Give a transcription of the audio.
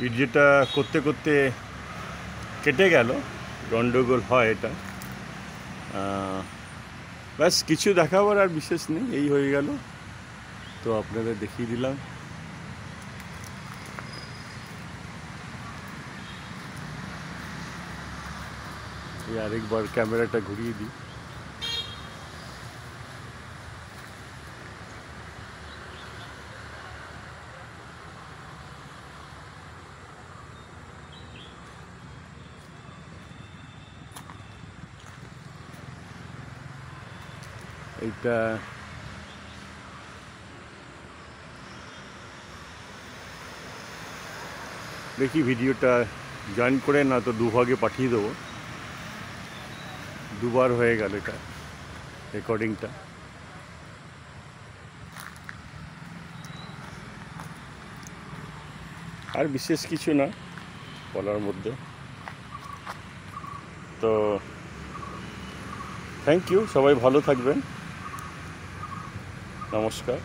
ভিডিওটা করতে করতে কেটে গেল, গন্ডগোল হয় এটা। ব্যাস কিছু দেখাবার আর বিশেষ নেই, এই হয়ে গেল। তো আপনাদের দেখিয়ে দিলাম। এই আরেকবার ক্যামেরাটা ঘুরিয়ে দিই। এইটা দেখি ভিডিওটা জয়েন করে, না তো দুভাগে পাঠিয়ে দেবো। দুবার হয়ে গেল এটা রেকর্ডিংটা। আর বিশেষ কিছু না বলার মধ্যে। তো থ্যাংক ইউ, সবাই ভালো থাকবেন। নমস্কার।